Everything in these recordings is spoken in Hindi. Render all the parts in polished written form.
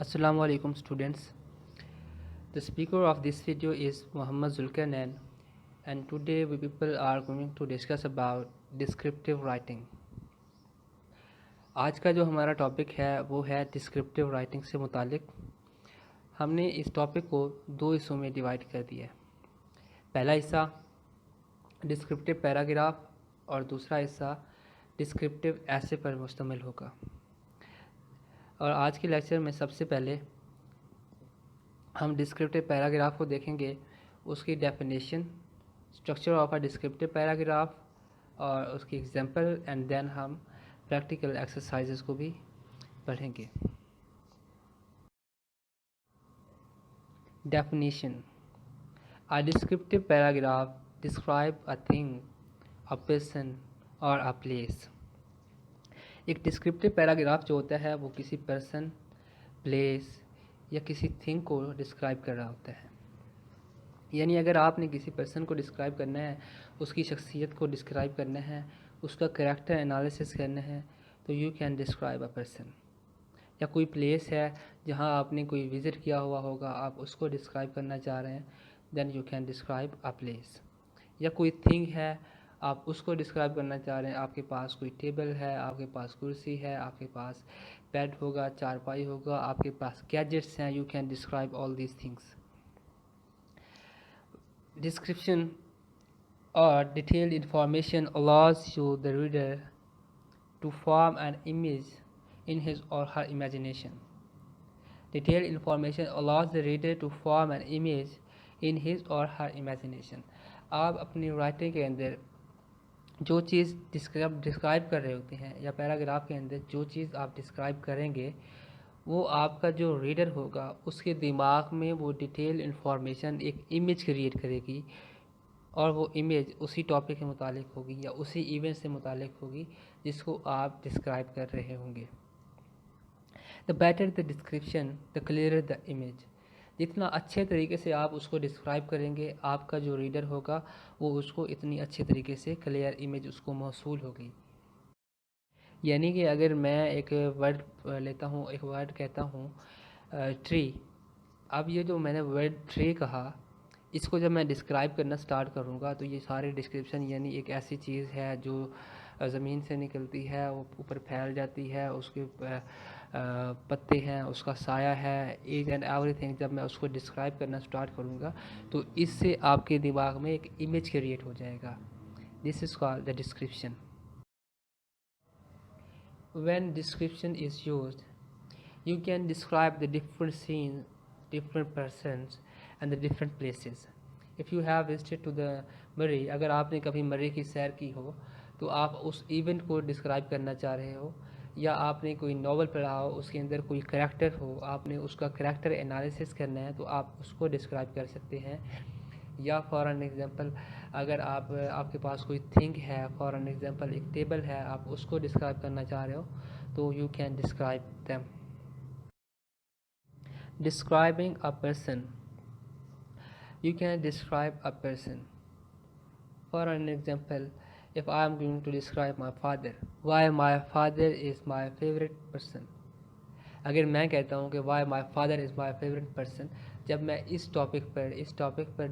Assalamu alaikum students. The speaker of this video is Muhammad Zulkarnain, and today we people are going to discuss about descriptive writing. आज का जो हमारा टॉपिक है वो है डिस्क्रिप्टिव राइटिंग से मुतालिक। हमने इस टॉपिक को दो हिस्सों में डिवाइड कर दिया है। पहला हिस्सा डिस्क्रिप्टिव पैराग्राफ और दूसरा हिस्सा डिस्क्रिप्टिव ऐसे पर मुश्तमिल होगा। और आज के लेक्चर में सबसे पहले हम डिस्क्रिप्टिव पैराग्राफ को देखेंगे, उसकी definition, structure of a descriptive paragraph और उसकी एग्जांपल, एंड देन हम प्रैक्टिकल एक्सरसाइजेस को भी पढ़ेंगे। Definition: a descriptive paragraph describe a thing, a person और अ प्लेस। एक डिस्क्रिप्टिव पैराग्राफ जो होता है वो किसी पर्सन, प्लेस या किसी थिंग को डिस्क्राइब कर रहा होता है। यानी अगर आपने किसी पर्सन को डिस्क्राइब करना है, उसकी शख्सियत को डिस्क्राइब करना है, उसका कैरेक्टर एनालिसिस करना है, तो you can describe a person. या कोई प्लेस है जहां आपने कोई विज़िट किया हुआ होगा, आप उसको डिस्क्राइब करना चाह रहे हैं, then you can describe a place. या कोई थिंग है, आप उसको डिस्क्राइब करना चाह रहे हैं, आपके पास कोई टेबल है, आपके पास कुर्सी है, आपके पास बेड होगा, चारपाई होगा, आपके पास गैजेट्स हैं, you can describe all these things. Description or detailed information allows you the reader to form an image in his or her imagination. Detailed information allows the reader to form an image in his or her imagination. आप अपनी राइटिंग के अंदर जो चीज़ डिस्क्राइब कर रहे होते हैं या पैराग्राफ के अंदर जो चीज़ आप डिस्क्राइब करेंगे, वो आपका जो रीडर होगा उसके दिमाग में वो डिटेल इन्फॉर्मेशन एक इमेज क्रिएट करेगी, और वो इमेज उसी टॉपिक के मुतालिक होगी या उसी इवेंट से मुतालिक होगी जिसको आप डिस्क्राइब कर रहे होंगे। The better the description the clear the image. जितना अच्छे तरीके से आप उसको डिस्क्राइब करेंगे, आपका जो रीडर होगा वो उसको इतनी अच्छे तरीके से क्लियर इमेज उसको मौसूल होगी। यानी कि अगर मैं एक वर्ड लेता हूँ, एक वर्ड कहता हूँ ट्री। अब ये जो मैंने वर्ड ट्री कहा, इसको जब मैं डिस्क्राइब करना स्टार्ट करूँगा तो ये सारे डिस्क्रिप्शन, यानी एक ऐसी चीज़ है जो ज़मीन से निकलती है, वो ऊपर फैल जाती है, उसके पत्ते हैं, उसका साया है, ईच एंड एवरीथिंग, जब मैं उसको डिस्क्राइब करना स्टार्ट करूँगा तो इससे आपके दिमाग में एक इमेज क्रिएट हो जाएगा। This is called the description. When description is used, you can describe the different scenes, different persons and the different places. If you have visited to the मरी, अगर आपने कभी मरी की सैर की हो तो आप उस इवेंट को डिस्क्राइब करना चाह रहे हो, या आपने कोई नावल पढ़ा हो, उसके अंदर कोई करैक्टर हो, आपने उसका करैक्टर एनालिसिस करना है तो आप उसको डिस्क्राइब कर सकते हैं। या फॉर एन एग्ज़ाम्पल, अगर आपके पास कोई थिंग है, फॉर एन एग्ज़ाम्पल एक टेबल है, आप उसको डिस्क्राइब करना चाह रहे हो तो you can describe them. Describing a person, you can describe a person. For an example, if I am going to describe my father, why my father is my favorite person. अगर मैं कहता हूँ कि why my father is my favorite person, जब मैं इस टॉपिक पर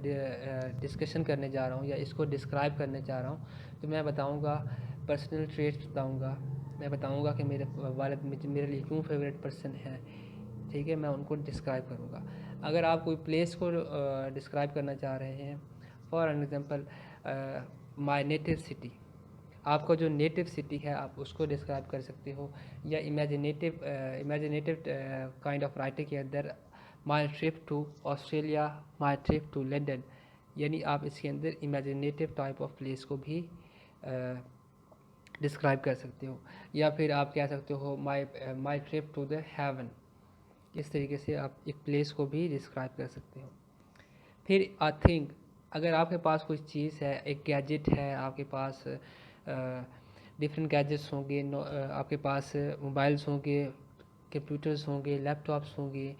डिस्कशन करने जा रहा हूँ या इसको डिस्क्राइब करने जा रहा हूँ, तो मैं बताऊँगा पर्सनल ट्रेट्स बताऊँगा, मैं बताऊँगा कि मेरे वालिद मेरे लिए क्यों फेवरेट पर्सन है, ठीक है, मैं उनको डिस्क्राइब करूँगा। अगर आप कोई प्लेस को डिस्क्राइब करना चाह रहे हैं, for an example my native city, आपका जो नेटिव सिटी है आप उसको डिस्क्राइब कर सकते हो। या इमेजिनेटिव काइंड ऑफ राइटिंग के अंदर my trip to Australia, my trip to London, यानी आप इसके अंदर इमेजिनेटिव टाइप ऑफ प्लेस को भी डिस्क्राइब कर सकते हो। या फिर आप कह सकते हो my trip to the heaven. इस तरीके से आप एक प्लेस को भी डिस्क्राइब कर सकते हो। फिर आई थिंक, अगर आपके पास कोई चीज़ है, एक गैजेट है, आपके पास डिफरेंट गैजेट्स होंगे, आपके पास मोबाइल्स होंगे, कंप्यूटर्स होंगे, लैपटॉप्स होंगे,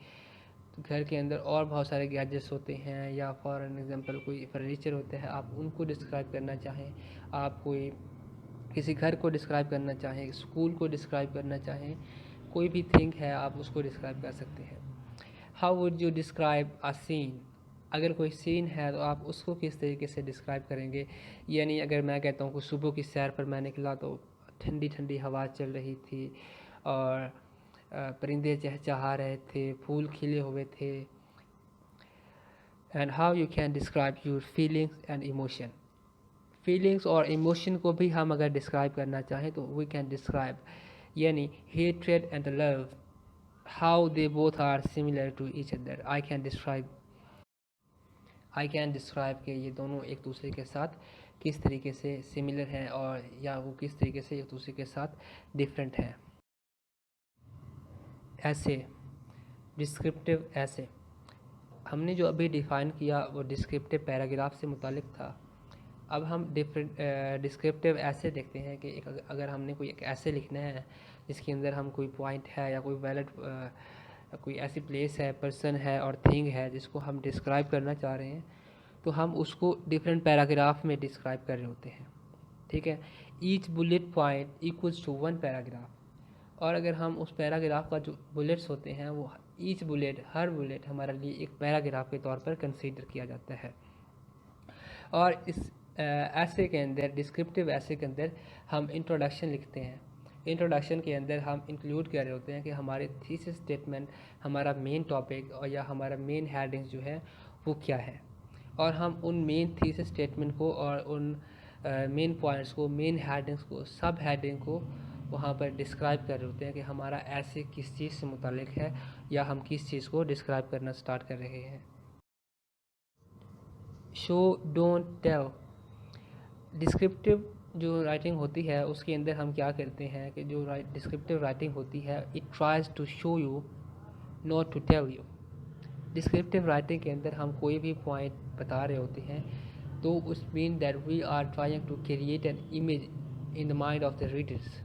घर के अंदर और बहुत सारे गैजेट्स होते हैं। या फॉर एन एग्ज़ाम्पल कोई फर्नीचर होते हैं, आप उनको डिस्क्राइब करना चाहें, आप कोई किसी घर को डिस्क्राइब करना चाहें, स्कूल को डिस्क्राइब करना चाहें, कोई भी थिंग है आप उसको डिस्क्राइब कर सकते हैं। How would you describe a scene? अगर कोई सीन है तो आप उसको किस तरीके से डिस्क्राइब करेंगे? यानी अगर मैं कहता हूँ कि सुबह की सैर पर मैं निकला तो ठंडी ठंडी हवा चल रही थी और परिंदे चहचहा रहे थे, फूल खिले हुए थे। And how you can describe your feelings and emotion? Feelings और इमोशन को भी हम अगर डिस्क्राइब करना चाहें तो वी कैन डिस्क्राइब, यानी hatred and love, how they both are similar to each other. I can describe कि ये दोनों एक दूसरे के साथ किस तरीके से सिमिलर हैं और या वो किस तरीके से एक दूसरे के साथ डिफरेंट हैं। ऐसे डिस्क्रिप्टिव ऐसे हमने जो अभी डिफ़ाइन किया वो डिस्क्रिप्टिव पैराग्राफ से मुतालिक था। अब हम डिफरेंट डिस्क्रिप्टिव ऐसे देखते हैं कि अगर हमने कोई एक ऐसे लिखना है जिसके अंदर हम कोई पॉइंट है या कोई वैलिड कोई ऐसी प्लेस है, पर्सन है और थिंग है जिसको हम डिस्क्राइब करना चाह रहे हैं, तो हम उसको डिफरेंट पैराग्राफ में डिस्क्राइब कर रहे होते हैं। ठीक है, each bullet point equals to one paragraph. और अगर हम उस पैराग्राफ का जो बुलेट्स होते हैं वो ईच बुलेट, हर बुलेट हमारे लिए एक पैराग्राफ के तौर पर कंसीडर किया जाता है। और इस ऐसे के अंदर, डिस्क्रिप्टिव ऐसे के अंदर हम इंट्रोडक्शन लिखते हैं। इंट्रोडक्शन के अंदर हम इंक्लूड कर रहे होते हैं कि हमारे थीसिस स्टेटमेंट, हमारा मेन टॉपिक और या हमारा मेन हेडिंग जो है वो क्या है, और हम उन मेन थीसिस स्टेटमेंट को और उन मेन पॉइंट्स को, मेन हेडिंग्स को, सब हेडिंग को वहाँ पर डिस्क्राइब कर रहे होते हैं कि हमारा ऐसे किस चीज़ से मुतालिक है या हम किस चीज़ को डिस्क्राइब करना स्टार्ट कर रहे हैं। Show don't tell. डिस्क्रिप्टिव जो राइटिंग होती है उसके अंदर हम क्या करते हैं कि जो डिस्क्रिप्टिव राइटिंग होती है, it tries to show you not to tell you. Descriptive writing के अंदर हम कोई भी पॉइंट बता रहे होते हैं तो उस mean that we are trying to create an image in the mind of the readers.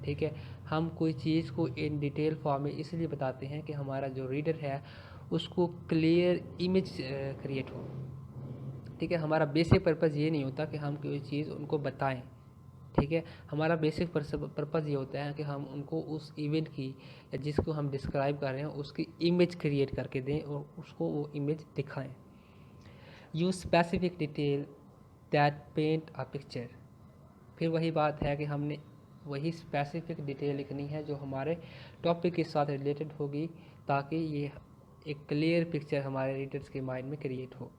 ठीक है, हम कोई चीज़ को इन डिटेल फॉर्म में इसलिए बताते हैं कि हमारा जो रीडर है उसको क्लियर इमेज क्रिएट हो। ठीक है, हमारा बेसिक पर्पज़ ये नहीं होता कि हम कोई चीज़ उनको बताएं। ठीक है, हमारा बेसिक पर्पज़ ये होता है कि हम उनको उस इवेंट की या जिसको हम डिस्क्राइब कर रहे हैं उसकी इमेज क्रिएट करके दें और उसको वो इमेज दिखाएं। Use specific detail that paint a picture. फिर वही बात है कि हमने वही स्पेसिफिक डिटेल लिखनी है जो हमारे टॉपिक के साथ रिलेटेड होगी ताकि ये एक क्लियर पिक्चर हमारे रीडर्स के माइंड में क्रिएट हो।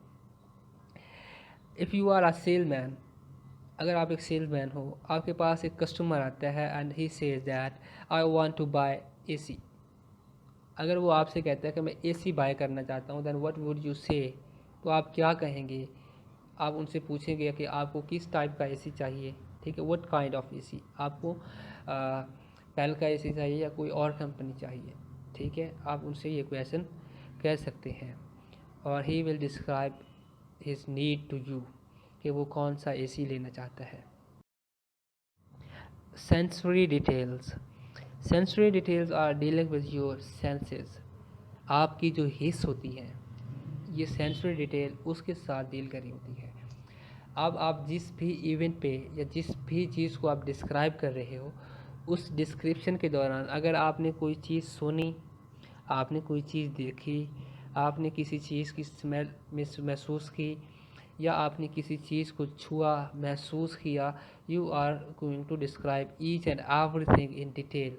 If you are a salesman, अगर आप एक सेल्समैन हो, आपके पास एक कस्टमर आता है and he says that I want to buy AC. अगर वो आपसे कहता है कि मैं एसी बाय करना चाहता हूँ, देन व्हाट वुड यू से? तो आप क्या कहेंगे? आप उनसे पूछेंगे कि आपको किस टाइप का एसी चाहिए। ठीक है, व्हाट काइंड ऑफ एसी, आपको पेल का एसी चाहिए या कोई और कंपनी चाहिए। ठीक है, आप उनसे ये क्वेश्चन कह सकते हैं और he will describe his need to you कि वो कौन सा एसी लेना चाहता है। Sensory details. Sensory details are dealing with your senses. आपकी जो हिस्स होती है ये सेंसरी डिटेल उसके साथ डील करी होती है। अब आप जिस भी इवेंट पे या जिस भी चीज़ को आप डिस्क्राइब कर रहे हो उस डिस्क्रिप्शन के दौरान अगर आपने कोई चीज़ सुनी, आपने कोई चीज़ देखी, आपने किसी चीज़ की स्मेल महसूस की या आपने किसी चीज़ को छुआ, महसूस किया, you are going to describe each and everything in detail.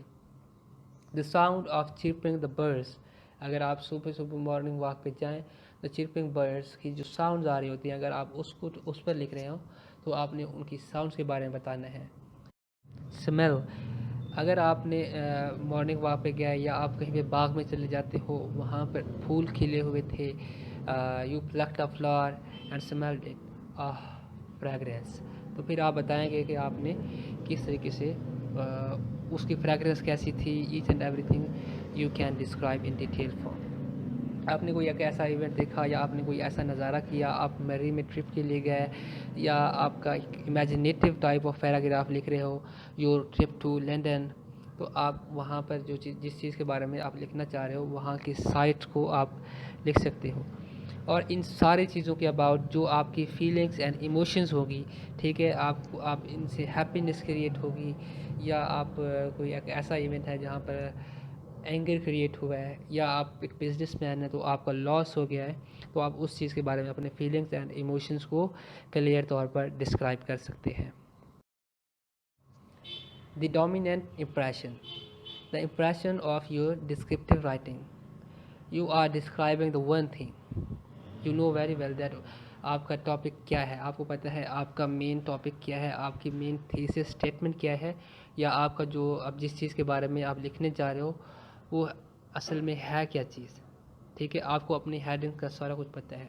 The sound of chirping the birds. अगर आप सुबह सुबह मॉर्निंग वॉक पे जाएं तो चिरपिंग बर्ड्स की जो साउंड्स आ रही होती हैं, अगर आप उसको उस पर लिख रहे हो तो आपने उनकी साउंड्स के बारे में बताना है। स्मेल। अगर आपने मॉर्निंग वॉक पे गया या आप कहीं पे बाग में चले जाते हो, वहाँ पर फूल खिले हुए थे, you plucked a flower and smelled it, fragrance, तो फिर आप बताएंगे कि आपने किस तरीके से उसकी फ्रेगरेंस कैसी थी। Each and everything you can describe in detail form. आपने कोई एक ऐसा इवेंट देखा या आपने कोई ऐसा नज़ारा किया, आप मरी में ट्रिप के लिए गए या आपका एक इमेजिनेटिव टाइप ऑफ पैराग्राफ लिख रहे हो, योर ट्रिप टू लंदन, तो आप वहाँ पर जो चीज़, जिस चीज़ के बारे में आप लिखना चाह रहे हो वहाँ की साइट को आप लिख सकते हो। और इन सारी चीज़ों के अबाउट जो आपकी फीलिंग्स एंड इमोशंस होगी, ठीक है, आप इनसे हैप्पीनेस क्रिएट होगी या आप कोई एक ऐसा इवेंट है जहाँ पर एंगर क्रिएट हुआ है, या आप एक बिजनेसमैन है तो आपका लॉस हो गया है, तो आप उस चीज़ के बारे में अपने फीलिंग्स एंड इमोशंस को क्लियर तौर पर डिस्क्राइब कर सकते हैं। The dominant impression, the impression of your descriptive writing, you are describing the one thing, you know very well that आपका टॉपिक क्या है, आपको पता है आपका मेन टॉपिक क्या है, आपकी मेन थीसिस स्टेटमेंट क्या है, या आपका जो अब जिस चीज़ के बारे में आप लिखने जा रहे हो वो असल में है क्या चीज़। ठीक है, आपको अपनी हेडिंग का सारा कुछ पता है,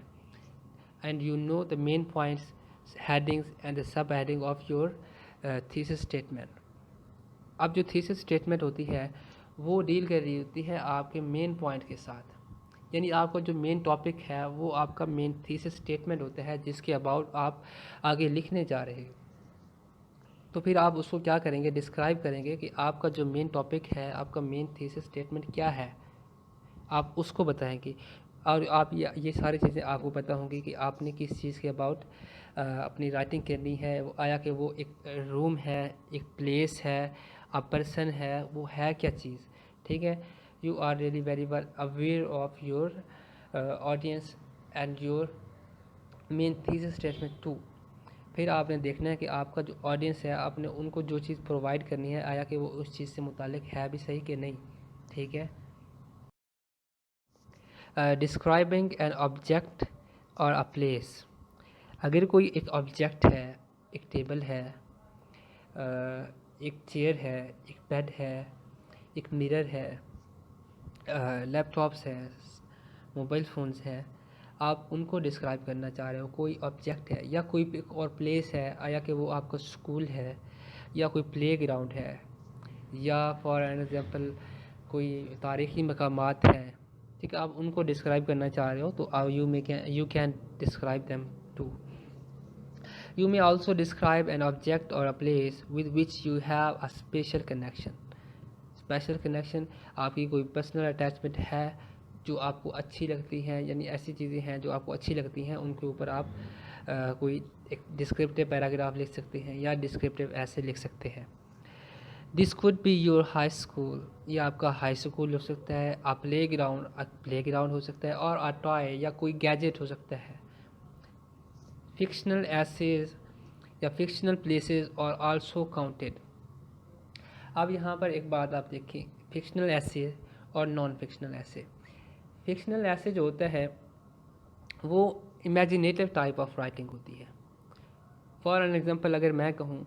and you know the main points, headings and the sub heading of your thesis statement. अब जो थीसिस स्टेटमेंट होती है वो डील कर रही होती है आपके मेन पॉइंट के साथ, यानी आपका जो मेन टॉपिक है वो आपका मेन थीसिस स्टेटमेंट होता है जिसके अबाउट आप आगे लिखने जा रहे हो। तो फिर आप उसको क्या करेंगे, डिस्क्राइब करेंगे कि आपका जो मेन टॉपिक है, आपका मेन थीसिस स्टेटमेंट क्या है, आप उसको बताएंगे। और आप ये सारी चीज़ें आपको पता होंगी कि आपने किस चीज़ के अबाउट अपनी राइटिंग करनी है। वो आया कि वो एक रूम है, एक प्लेस है, अ पर्सन है, वो है क्या चीज़। ठीक है, you are really very well aware of your audience and your main thesis statement too. फिर आपने देखना है कि आपका जो ऑडियंस है, आपने उनको जो चीज़ प्रोवाइड करनी है, आया कि वो उस चीज़ से मुतालिक है भी सही कि नहीं। ठीक है, डिस्क्राइबिंग एन ऑब्जेक्ट और अ प्लेस, अगर कोई एक ऑब्जेक्ट है, एक टेबल है, एक चेयर है, एक बेड है, एक मिरर है, लैपटॉप्स है, मोबाइल फ़ोन्स है, आप उनको डिस्क्राइब करना चाह रहे हो, कोई ऑब्जेक्ट है या कोई एक और प्लेस है, या कि वो आपका स्कूल है या कोई प्ले ग्राउंड है, या फॉर एन एग्ज़ाम्पल कोई तारीख़ी मकामात हैं। ठीक है, आप उनको डिस्क्राइब करना चाह रहे हो तो you can describe them too. You may also describe an object or a place with which you have a special connection. Special connection, आपकी कोई पर्सनल अटैचमेंट है जो आपको अच्छी लगती हैं, यानी ऐसी चीज़ें हैं जो आपको अच्छी लगती हैं, उनके ऊपर आप कोई एक डिस्क्रिप्टिव पैराग्राफ लिख सकते हैं या डिस्क्रिप्टिव ऐसे लिख सकते हैं। This could be your high school, ये आपका हाई स्कूल हो सकता है, आ प्ले ग्राउंड हो सकता है, और आ टॉय या कोई गैजेट हो सकता है। फिक्शनल एसेज या फिक्शनल प्लेसेस और आल्सो काउंटेड। अब यहाँ पर एक बात आप देखिए, फिक्शनल ऐसे और नॉन फिक्शनल ऐसे। फिक्शनल ऐसे जो होता है वो इमेजिनेटिव टाइप ऑफ राइटिंग होती है। फॉर एन एग्ज़ाम्पल अगर मैं कहूँ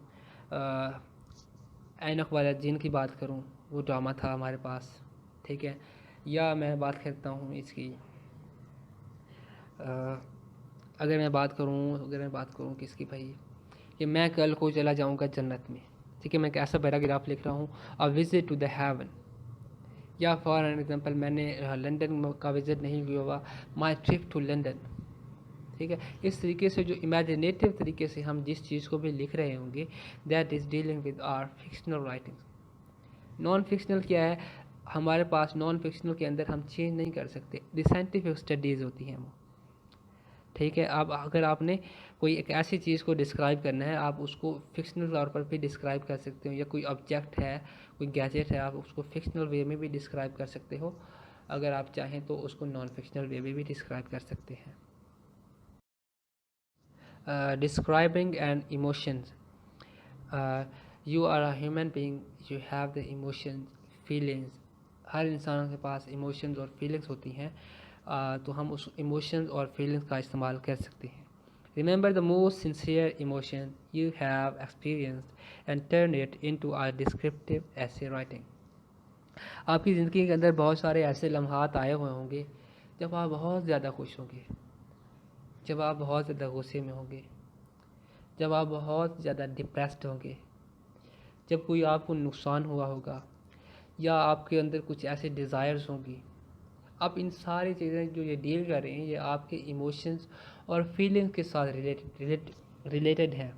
ऐनक वाला जिन की बात करूँ, वो ड्रामा था हमारे पास। ठीक है, या मैं बात करता हूँ इसकी अगर मैं बात करूँ किसकी भाई, कि मैं कल को चला जाऊँगा जन्नत में। ठीक है, मैं कैसा पैराग्राफ लिख रहा हूँ, a visit to the heaven. या फॉर एन एग्जांपल मैंने लंदन का विज़िट नहीं किया हुआ, माई ट्रिप टू लंदन। ठीक है, इस तरीके से जो इमेजिनेटिव तरीके से हम जिस चीज़ को भी लिख रहे होंगे, that is dealing with are fictional writing. Non fictional क्या है, हमारे पास नॉन फिक्शनल के अंदर हम चेंज नहीं कर सकते, द साइंटिफिक स्टडीज़ होती हैं वो। ठीक है, अब अगर आपने कोई एक ऐसी चीज़ को डिस्क्राइब करना है, आप उसको फिक्शनल तौर पर भी डिस्क्राइब कर सकते हो, या कोई ऑब्जेक्ट है, कोई गैजेट है, आप उसको फिक्शनल वे में भी डिस्क्राइब कर सकते हो। अगर आप चाहें तो उसको नॉन फिक्शनल वे में भी डिस्क्राइब कर सकते हैं। Describing and emotions, you are a human being, you have the emotions, feelings. हर इंसान के पास इमोशंस और फीलिंग्स होती हैं, तो हम उस इमोशंस और फीलिंग्स का इस्तेमाल कर सकते हैं। Remember the most sincere emotion you have experienced and turn it into a descriptive essay writing. आपकी ज़िंदगी के अंदर बहुत सारे ऐसे लम्हात आए हुए होंगे जब आप बहुत ज़्यादा खुश होंगे, जब आप बहुत ज़्यादा गुस्से में होंगे, जब आप बहुत ज़्यादा डिप्रेस्ड होंगे, जब कोई आपको नुकसान हुआ होगा, या आपके अंदर कुछ ऐसे डिज़ायर्स होंगी। अब इन सारी चीज़ें जो ये डील कर रहे हैं, ये आपके इमोशंस और फीलिंग्स के साथ रिलेटेड है।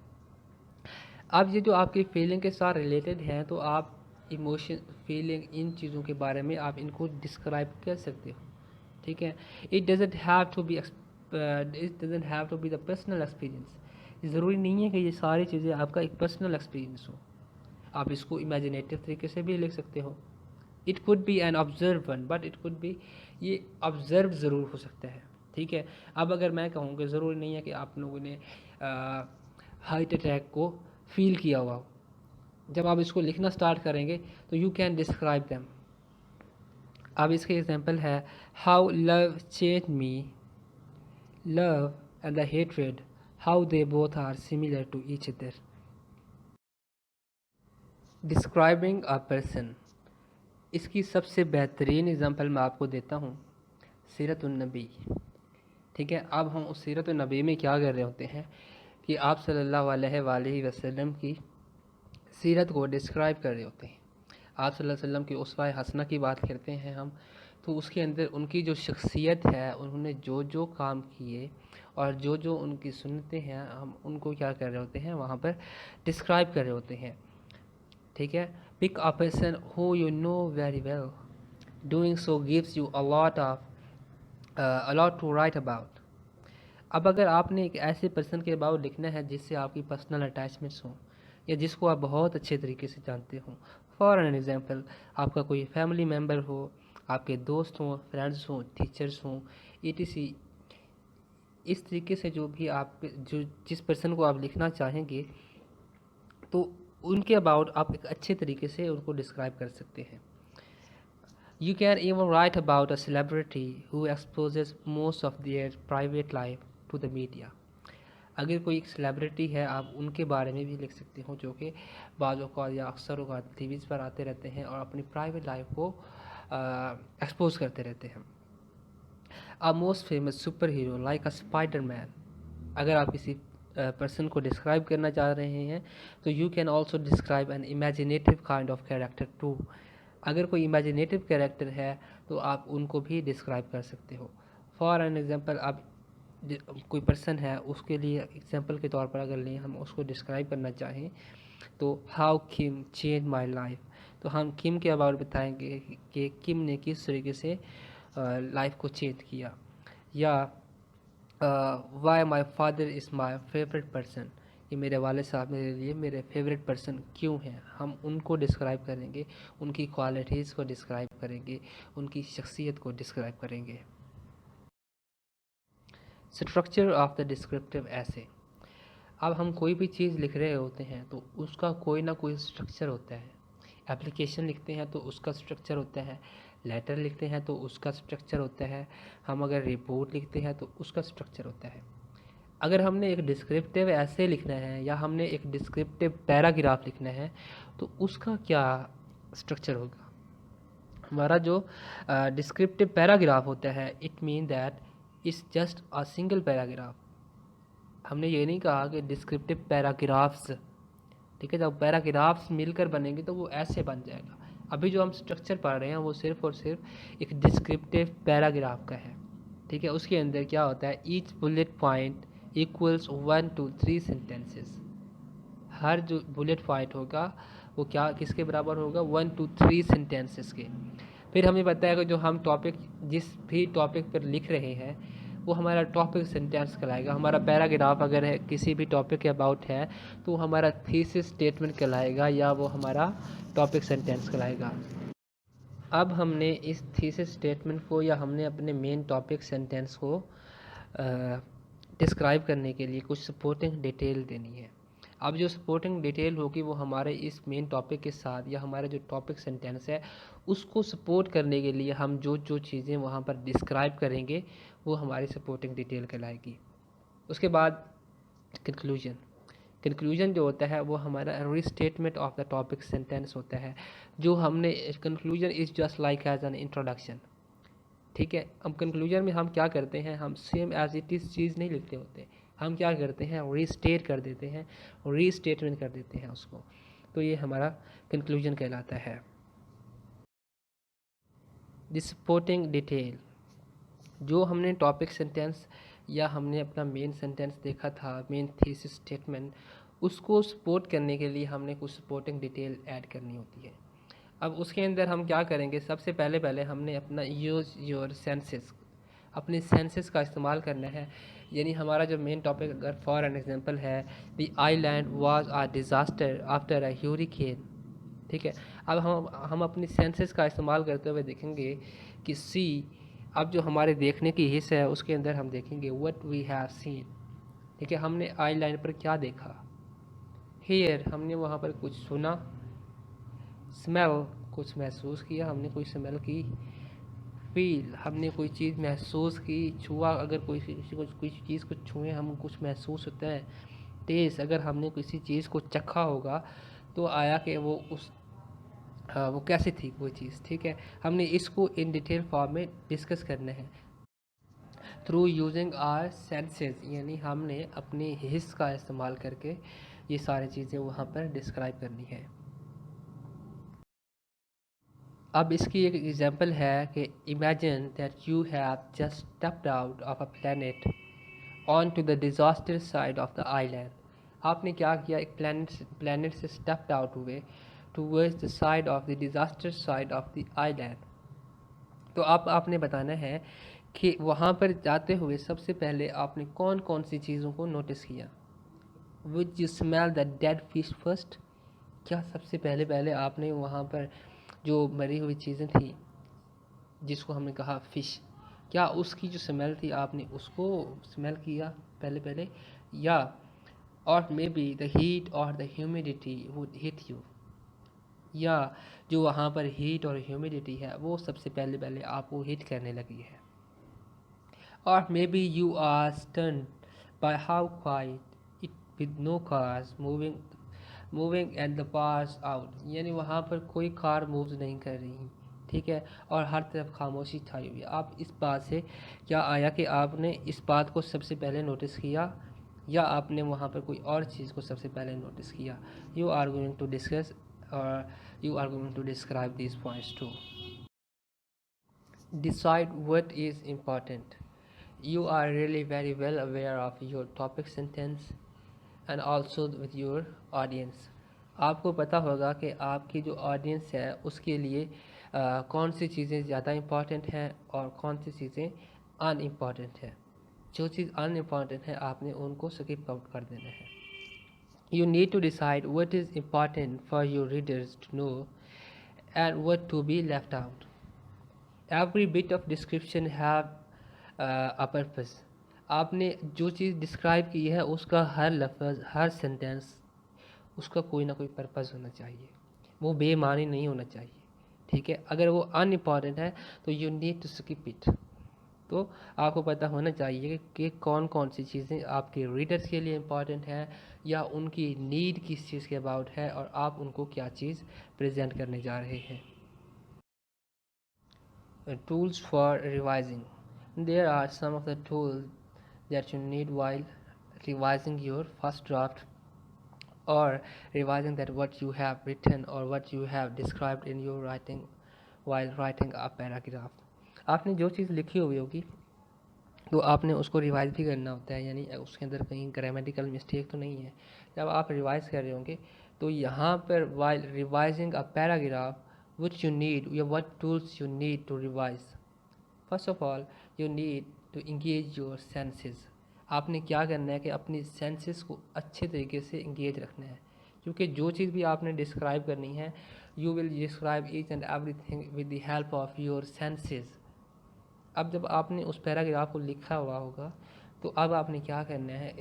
अब ये जो आपकी फीलिंग के साथ रिलेटेड हैं, तो आप इमोशन, फीलिंग, इन चीज़ों के बारे में आप इनको डिस्क्राइब कर सकते हो। ठीक है, it doesn't have to be the personal experience. ज़रूरी नहीं है कि ये सारी चीज़ें आपका एक पर्सनल एक्सपीरियंस हो, आप इसको इमेजिनेटिव तरीके से भी लिख सकते हो। It could be an observe one, but it could be, ये ऑब्जर्व ज़रूर हो सकता है, ठीक है। अब अगर मैं कहूँ कि ज़रूरी नहीं है कि आप लोगों ने हार्ट अटैक को फील किया हुआ हो। जब आप इसको लिखना स्टार्ट करेंगे तो यू कैन डिस्क्राइब दैम। अब इसके एग्जांपल है, how love change me, love and the hatred, how they both are similar to each other. Describing a person, इसकी सबसे बेहतरीन एग्जांपल मैं आपको देता हूँ, सीरत-उन-नबी, ठीक है। अब हम उस सीरत-उन-नबी में क्या कर रहे होते हैं कि आप सल्लल्लाहु अलैहि वसल्लम की सीरत को डिस्क्राइब कर रहे होते हैं। आप सल्लल्लाहु अलैहि वसल्लम की उस्वा हसना की बात करते हैं हम, तो उसके अंदर उनकी जो शख्सियत है, उन्होंने जो जो काम किए और जो जो उनकी सुन्नतें हैं, हम उनको क्या कर रहे होते हैं, वहाँ पर डिस्क्राइब कर रहे होते हैं, ठीक है। Pick a person who you know very well, doing so gives you a lot to write about. अब अगर आपने एक ऐसे पर्सन के अबाउट लिखना है जिससे आपकी पर्सनल अटैचमेंट्स हों या जिसको आप बहुत अच्छे तरीके से जानते हों, फॉर एन एग्जांपल आपका कोई फैमिली मेम्बर हो, आपके दोस्त हों, फ्रेंड्स हों, टीचर्स हों, ईटीसी, इस तरीके से जो भी आप जो जिस पर्सन को आप लिखना चाहेंगे तो उनके अबाउट आप एक अच्छे तरीके से उनको डिस्क्राइब कर सकते हैं। You can even write about a celebrity who exposes most of their private life to the media. अगर कोई एक सेलिब्रिटी है, आप उनके बारे में भी लिख सकते हो, जो कि बाज़ औक़ात या अक्सर औक़ात टीवीज़ पर आते रहते हैं और अपनी प्राइवेट लाइफ को एक्सपोज करते रहते हैं। A most famous super hero like a Spiderman, अगर आप किसी पर्सन को डिस्क्राइब करना चाह रहे हैं तो you can also describe an imaginative kind of character too. अगर कोई इमेजिनेटिव कैरेक्टर है तो आप उनको भी डिस्क्राइब कर सकते हो। फॉर एन एग्जांपल, आप कोई पर्सन है, उसके लिए एग्जांपल के तौर पर अगर लें, हम उसको डिस्क्राइब करना चाहें तो how Kim change my life, तो हम किम के अबाउट बताएंगे कि किम ने किस तरीके से लाइफ को चेंज किया। या why my father is my favourite person, ये मेरे वाले साहब मेरे लिए मेरे फेवरेट पर्सन क्यों हैं, हम उनको डिस्क्राइब करेंगे, उनकी क्वालिटीज़ को डिस्क्राइब करेंगे, उनकी शख्सियत को डिस्क्राइब करेंगे। स्ट्रक्चर ऑफ द डिस्क्रिप्टिव ऐसे, अब हम कोई भी चीज़ लिख रहे होते हैं तो उसका कोई ना कोई स्ट्रक्चर होता है। एप्लीकेशन लिखते हैं तो उसका स्ट्रक्चर होता है, लेटर लिखते हैं तो उसका स्ट्रक्चर होता है, हम अगर रिपोर्ट लिखते हैं तो उसका स्ट्रक्चर होता है। अगर हमने एक डिस्क्रिप्टिव ऐसे लिखना है या हमने एक डिस्क्रिप्टिव पैराग्राफ लिखना है तो उसका क्या स्ट्रक्चर होगा। हमारा जो डिस्क्रिप्टिव पैराग्राफ होता है, it mean that it's just a single paragraph. हमने ये नहीं कहा कि डिस्क्रिप्टिव पैराग्राफ्स, ठीक है। जब पैराग्राफ्स मिलकर बनेंगे तो वो ऐसे बन जाएगा। अभी जो हम स्ट्रक्चर पढ़ रहे हैं वो सिर्फ और सिर्फ एक डिस्क्रिप्टिव पैराग्राफ का है, ठीक है। उसके अंदर क्या होता है, each bullet point equals 1 to 3 sentences. हर जो बुलेट पॉइंट होगा वो क्या किसके बराबर होगा, 1 to 3 सेंटेंसेस के। फिर हमें पता है कि जो हम टॉपिक जिस भी टॉपिक पर लिख रहे हैं वो हमारा टॉपिक सेंटेंस कहलाएगा। हमारा पैराग्राफ अगर है किसी भी टॉपिक के अबाउट है तो हमारा थीसिस स्टेटमेंट कहलाएगा या वो हमारा टॉपिक सेंटेंस कहलाएगा। अब हमने इस थीसिस स्टेटमेंट को या हमने अपने मेन टॉपिक सेंटेंस को डिस्क्राइब करने के लिए कुछ सपोर्टिंग डिटेल देनी है। अब जो सपोर्टिंग डिटेल होगी वो हमारे इस मेन टॉपिक के साथ या हमारा जो टॉपिक सेंटेंस है उसको सपोर्ट करने के लिए हम जो जो चीज़ें वहाँ पर डिस्क्राइब करेंगे वो हमारी सपोर्टिंग डिटेल कहलाएगी। उसके बाद कंक्लूजन जो होता है वो हमारा restatement of the topic sentence होता है। जो हमने conclusion is just like as an introduction, ठीक है। अब कंक्लूजन में हम क्या करते हैं, हम सेम एज इट इज़ चीज़ नहीं लिखते होते, हम क्या करते हैं, रीस्टेट कर देते हैं, रीस्टेटमेंट कर देते हैं उसको। तो ये हमारा कंक्लूजन कहलाता है। द सपोर्टिंग डिटेल, जो हमने टॉपिक सेंटेंस या हमने अपना मेन सेंटेंस देखा था, मेन थीसिस स्टेटमेंट, उसको सपोर्ट करने के लिए हमने कुछ सपोर्टिंग डिटेल ऐड करनी होती है। अब उसके अंदर हम क्या करेंगे, सबसे पहले हमने अपना यूज़ योर सेंसेस, अपने सेंसेस का इस्तेमाल करना है। यानी हमारा जो मेन टॉपिक अगर फॉर एन एग्जांपल है, the island was a disaster after a ह्यूरिकेन, ठीक है। अब हम अपनी सेंसेस का इस्तेमाल करते हुए देखेंगे कि सी, अब जो हमारे देखने की हिस्सा है उसके अंदर हम देखेंगे व्हाट वी हैव सीन। ठीक है, हमने आई लाइन पर क्या देखा। हेयर, हमने वहाँ पर कुछ सुना। स्मेल, कुछ महसूस किया, हमने कोई स्मेल की। फील, हमने कोई चीज़ महसूस की, छुआ, अगर कोई किसी को कोई चीज़ को छुए हम कुछ महसूस होता है। टेस्ट, अगर हमने किसी चीज़ को चखा होगा तो आया कि वो उस वो कैसी थी वो चीज़। ठीक है, हमने इसको इन डिटेल फॉर्म में डिस्कस करना है थ्रू यूजिंग आर सेंसेस, यानी हमने अपने हिस्स का इस्तेमाल करके ये सारी चीज़ें वहाँ पर डिस्क्राइब करनी है। अब इसकी एक एग्जांपल है कि imagine that you have just stepped out of a planet on to the disaster side of the island. आपने क्या किया, एक प्लैनेट से स्टेप्ड आउट हुए towards the side of the disaster side of the island. तो आपने बताना है कि वहाँ पर जाते हुए सबसे पहले आपने कौन कौन सी चीज़ों को नोटिस किया। Which you smell the dead fish first, क्या सबसे पहले पहले आपने वहाँ पर जो मरी हुई चीज़ें थी जिसको हमने कहा फ़िश, क्या उसकी जो स्मेल थी आपने उसको स्मेल किया पहले पहले, या और मे बी द हीट और the humidity would hit you, या जो वहाँ पर हीट और ह्यूमिडिटी है वो सबसे पहले पहले आपको हिट करने लगी है। और maybe you are stunned by how quiet it with no cars moving and the parks out, यानी वहाँ पर कोई कार मूव नहीं कर रही। ठीक है, और हर तरफ खामोशी छाई हुई है। आप इस बात से क्या आया कि आपने इस बात को सबसे पहले नोटिस किया, या आपने वहाँ पर कोई और चीज़ को सबसे पहले नोटिस किया। You are going to discuss और you are going to describe these points too. Decide what is important. You are really very well aware of your topic sentence and also with your audience. आपको पता होगा कि आपकी जो ऑडियंस है उसके लिए कौन सी चीज़ें ज़्यादा इम्पॉर्टेंट हैं और कौन सी चीज़ें अनइम्पॉर्टेंट है। जो चीज़ अनइम्पॉर्टेंट है आपने उनको स्किप आउट कर देना है। You need to decide what is important for your readers to know and what to be left out. Every bit of description have a purpose. आपने जो चीज़ डिस्क्राइब की है उसका हर लफ्ज़ हर सेंटेंस उसका कोई ना कोई पर्पज़ होना चाहिए, वो बेमानी नहीं होना चाहिए। ठीक है, अगर वो अनइम्पॉर्टेंट है तो you need to skip it. तो आपको पता होना चाहिए कि कौन कौन सी चीज़ें आपके रीडर्स के लिए इम्पॉर्टेंट है या उनकी नीड किस चीज़ के अबाउट है और आप उनको क्या चीज़ प्रेजेंट करने जा रहे हैं। Tools for revising. There are some of the tools that you need while revising your first draft or revising that what you have written or what you have described in your writing while writing a paragraph. आपने जो चीज़ लिखी हुई होगी तो आपने उसको रिवाइज भी करना होता है, यानी उसके अंदर कहीं ग्रामेटिकल मिस्टेक तो नहीं है। जब आप रिवाइज कर रहे होंगे तो यहाँ पर while revising a paragraph which you need या what tools you need to revise. First of all, you need to engage your senses. आपने क्या करना है कि अपनी सेंसेस को अच्छे तरीके से इंगेज रखना है, क्योंकि जो चीज़ भी आपने डिस्क्राइब करनी है you will describe each and everything with the help of your senses. अब जब आपने उस पैराग्राफ को लिखा हुआ होगा तो अब आपने क्या करना है,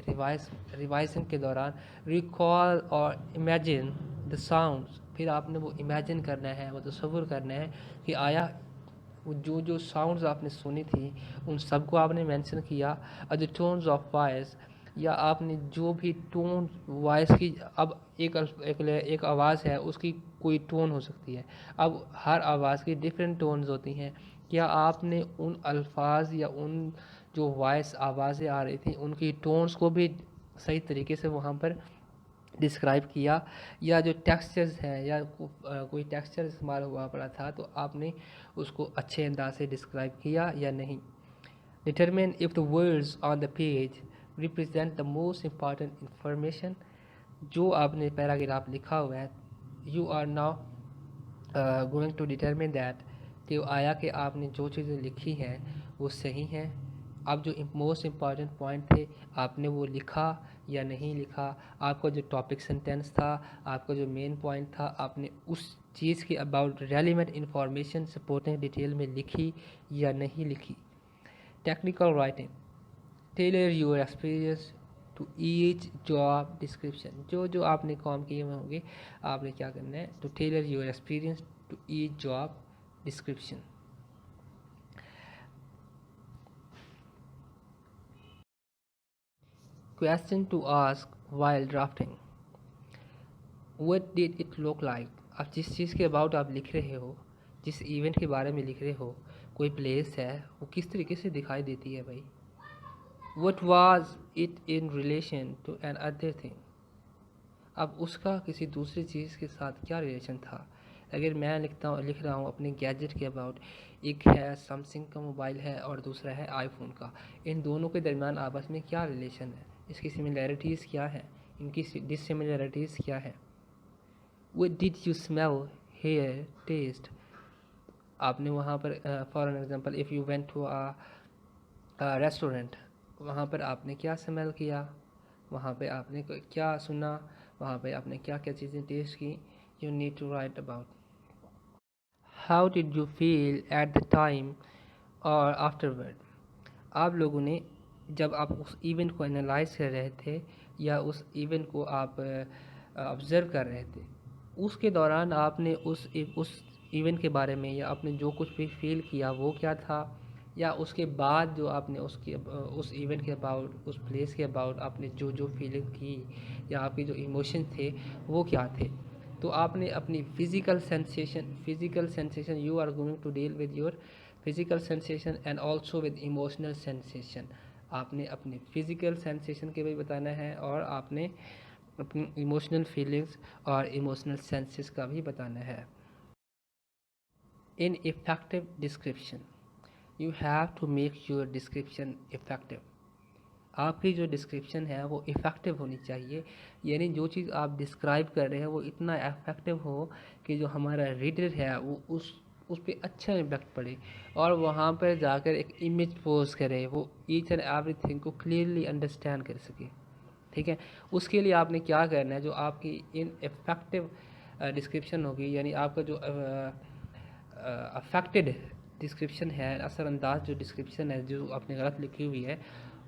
रिवाइजिंग के दौरान रिकॉल और इमेजिन द साउंड्स। फिर आपने वो इमेजिन करना है, वो तसव्वुर करना है कि आया वो जो जो साउंड्स आपने सुनी थी उन सबको आपने मेंशन किया। और द टोन्स ऑफ वॉइस, या आपने जो भी टोन वॉइस की, अब एक आवाज़ है उसकी कोई टोन हो सकती है, अब हर आवाज़ की डिफरेंट टोन्स होती हैं। क्या आपने उन अल्फाज या उन जो वॉइस आवाज़ें आ रही थी उनकी टोन्स को भी सही तरीके से वहाँ पर डिस्क्राइब किया, या जो टेक्सचर्स हैं या कोई टेक्सचर इस्तेमाल हुआ पड़ा था तो आपने उसको अच्छे अंदाज से डिस्क्राइब किया या नहीं। Determine if the words on the page represent the most important information. जो आपने पैराग्राफ लिखा हुआ है you are now going to determine that कि आया कि आपने जो चीज़ें लिखी हैं वो सही हैं अब जो मोस्ट इम्पॉर्टेंट पॉइंट थे आपने वो लिखा या नहीं लिखा, आपका जो टॉपिक सेंटेंस था, आपका जो मेन पॉइंट था, आपने उस चीज़ के about relevant information supporting detail में लिखी या नहीं लिखी। Technical writing, tailor your experience to each job description. जो जो आपने काम किए हुए होंगे आपने क्या करना है, to tailor your experience to each job description. Question to ask while drafting, what did it look like. अब जिस चीज़ के अबाउट आप लिख रहे हो, जिस इवेंट के बारे में लिख रहे हो, कोई प्लेस है, वो किस तरीके से दिखाई देती है भाई। What was it in relation to an other thing, अब उसका किसी दूसरी चीज़ के साथ क्या रिलेशन था। अगर मैं लिख रहा हूँ अपने गैजेट के अबाउट, एक है सैमसंग का मोबाइल है और दूसरा है आईफोन का, इन दोनों के दरमियान आपस में क्या रिलेशन है, इसकी सिमिलैरिटीज़ क्या है, इनकी डिससिमिलैरिटीज़ क्या है। What did you smell, hear, taste, आपने वहाँ पर for an example if you went to a restaurant, वहाँ पर आपने क्या स्मेल किया, वहाँ पे आपने क्या सुना, वहाँ पे आपने क्या क्या चीज़ें टेस्ट की। You need to write about how did you feel at the time और आफ्टरवर्ड। आप लोगों ने जब आप उस इवेंट को एनालाइज कर रहे थे या उस इवेंट को आप ऑब्ज़र्व कर रहे थे, उसके दौरान आपने उस इवेंट के बारे में या आपने जो कुछ भी फील किया वो क्या था, या उसके बाद जो आपने उस इवेंट के अबाउट, उस प्लेस के अबाउट आपने जो जो फीलिंग की या आपके जो इमोशन थे वो क्या थे। तो आपने अपनी physical sensation you are going to deal with your physical sensation and also with emotional sensation. आपने अपने फिज़िकल सेंसेशन के भी बताना है और आपने अपनी इमोशनल फीलिंग्स और इमोशनल सेंसेस का भी बताना है। In effective description, you have to make your description effective. आपकी जो डिस्क्रिप्शन है वो इफ़ेक्टिव होनी चाहिए, यानी जो चीज़ आप डिस्क्राइब कर रहे हैं वो इतना इफेक्टिव हो कि जो हमारा रीडर है वो उस पर अच्छा इम्पैक्ट पड़े और वहाँ पर जाकर एक इमेज पोज करे, वो ईच एंड एवरीथिंग को क्लियरली अंडरस्टैंड कर सके। ठीक है, उसके लिए आपने क्या करना है, जो आपकी इन इफेक्टिव डिस्क्रिप्शन होगी, यानी आपका जो अफेक्टेड डिस्क्रिप्शन है, असरअंदाज जो डिस्क्रिप्शन है जो आपने गलत लिखी हुई है,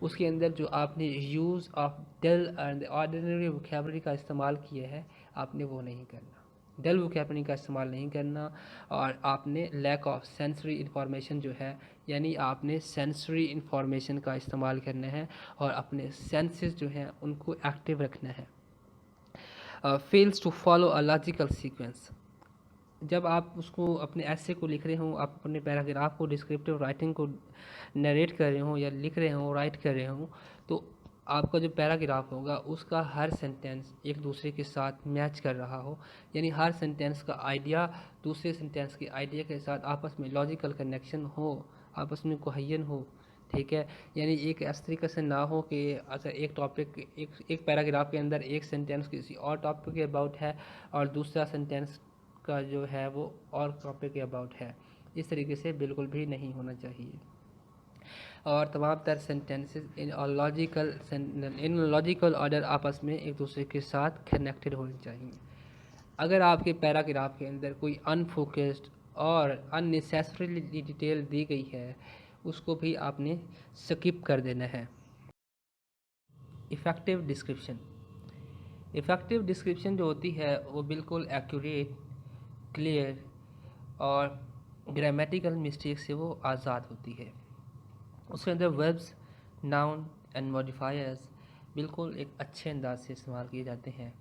उसके अंदर जो आपने use of dull and ordinary vocabulary का इस्तेमाल किया है, आपने वो नहीं करना, डल वोकेबलरी का इस्तेमाल नहीं करना। और आपने लैक ऑफ सेंसरी इंफॉर्मेशन जो है, यानी आपने सेंसरी इंफॉर्मेशन का इस्तेमाल करना है और अपने सेंसेस जो हैं उनको एक्टिव रखना है। Fails to follow a logical sequence, जब आप उसको अपने ऐसे को लिख रहे हो, आप अपने पैराग्राफ को, डिस्क्रिप्टिव राइटिंग को नरेट कर रहे हो या लिख रहे हो, राइट कर रहे हो, तो आपका जो पैराग्राफ होगा उसका हर सेंटेंस एक दूसरे के साथ मैच कर रहा हो, यानी हर सेंटेंस का आइडिया दूसरे सेंटेंस के आइडिया के साथ आपस में लॉजिकल कनेक्शन हो, आपस में कोहेजन हो। ठीक है, यानी एक इस तरीके से ना हो कि अगर एक टॉपिक, एक पैराग्राफ के अंदर एक सेंटेंस किसी और टॉपिक के अबाउट है और दूसरा सेंटेंस का जो है वो और टॉपिक के अबाउट है, इस तरीके से बिल्कुल भी नहीं होना चाहिए। और तमाम तर सेंटेंसेस इन लॉजिकल ऑर्डर आपस में एक दूसरे के साथ कनेक्टेड होने चाहिए। अगर आपके पैराग्राफ के अंदर कोई अनफोकस्ड और अननेसेसरीली डिटेल दी गई है, उसको भी आपने स्किप कर देना है। इफ़ेक्टिव डिस्क्रिप्शन, इफ़ेक्टिव डिस्क्रिप्शन जो होती है वो बिल्कुल एक्यूरेट, क्लियर और ग्रामेटिकल मिस्टेक से वो आज़ाद होती है। उसके अंदर वर्ब्स, नाउन एंड मॉडिफायर्स बिल्कुल एक अच्छे अंदाज से इस्तेमाल किए जाते हैं।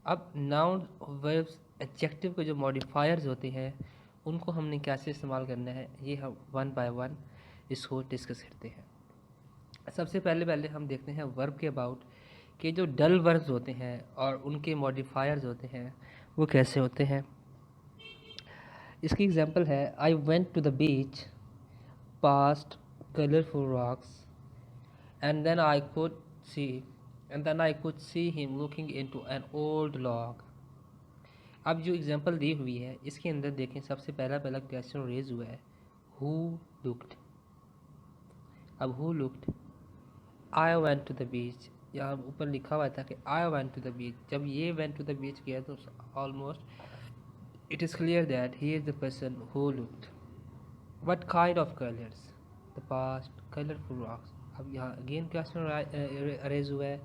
अब नाउन, वर्ब्स, एडजेक्टिव के जो मॉडिफायर्स होते हैं उनको हमने कैसे इस्तेमाल करना है, ये हम वन बाय वन इसको डिस्कस करते हैं। सबसे पहले हम देखते हैं वर्ब के अबाउट कि जो डल वर्ब्स होते हैं और उनके मॉडिफायर्स होते हैं वो कैसे होते हैं। इसकी एग्जांपल है, I went to the beach past colourful rocks and then I could see him looking into an old log. अब जो एग्जांपल दी हुई है इसके अंदर देखें, सबसे पहला क्वेश्चन रेज हुआ है, हु लुक्ड। अब who looked, I went to the beach, यहाँ ऊपर लिखा हुआ था कि I went to the beach. जब ये went to the beach किया तो almost it is clear that he is the person who looked. What kind of colors? The past colorful rocks. अब यहाँ again question अरेज हुआ है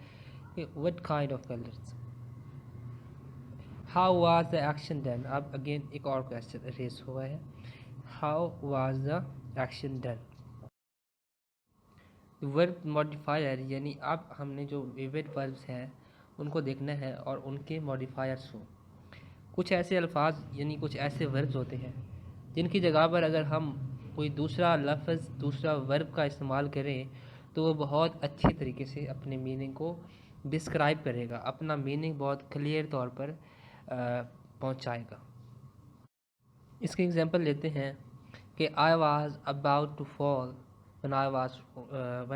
कि what kind of colors? How was the action done? अब again एक और question अरेज हुआ है. How was the action done? Verb modifier यानी अब हमने जो विविड वर्ब्स हैं उनको देखना है और उनके मॉडिफायर्स हो. कुछ ऐसे अल्फाज यानी कुछ ऐसे वर्ब्स होते हैं जिनकी जगह पर अगर हम कोई दूसरा लफ्ज़ दूसरा वर्ब का इस्तेमाल करें तो वो बहुत अच्छे तरीके से अपने मीनिंग को डिस्क्राइब करेगा, अपना मीनिंग बहुत क्लियर तौर पर पहुंचाएगा. इसके एग्जांपल लेते हैं कि I was about to fall when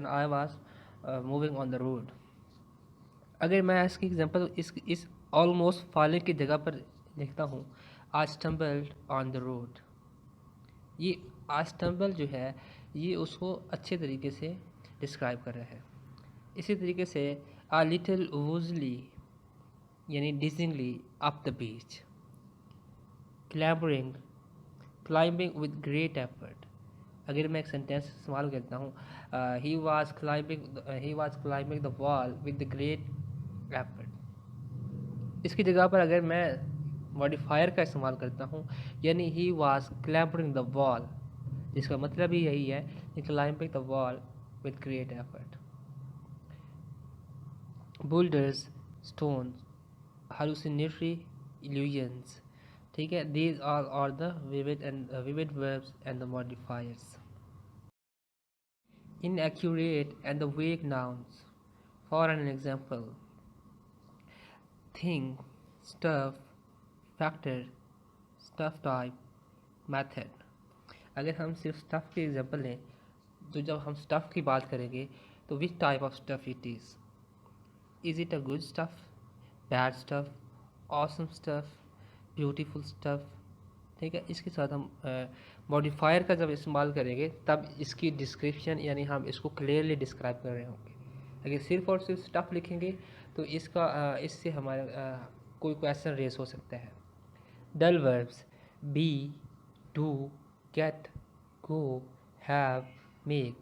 I was moving on the road. अगर मैं इसकी एग्जांपल इस ऑलमोस्ट फॉलिंग की जगह पर लिखता हूँ I stumbled on the road. ये I stumble जो है ये उसको अच्छे तरीके से डिस्क्राइब कर रहा है. इसी तरीके से a little woozily यानी dizzyingly up the beach. Climbing with great effort. अगर मैं एक सेंटेंस इस्तेमाल करता हूँ ही was climbing the wall with the great effort. इसकी जगह पर अगर मैं मॉडिफायर का इस्तेमाल करता हूँ यानी he was climbing the wall, जिसका मतलब ही यही है कि climbing the wall with great effort. Boulders, stones, hallucinatory illusions. ठीक है, these all are the vivid verbs and the modifiers. Inaccurate and the vague nouns. For an example, thing, stuff, factor, stuff type, method. अगर हम सिर्फ स्टफ़ की एग्जांपल लें तो जब हम स्टफ़ की बात करेंगे तो which type of stuff it is it a good stuff, bad stuff, awesome stuff, beautiful stuff. ठीक है, इसके साथ हम मॉडिफायर का जब इस्तेमाल करेंगे तब इसकी डिस्क्रिप्शन यानी हम इसको क्लियरली डिस्क्राइब कर रहे होंगे. अगर सिर्फ और सिर्फ स्टफ़ लिखेंगे तो इससे हमारा कोई क्वेश्चन रेस हो सकता है. Dull verbs be, do, get, go, have, make.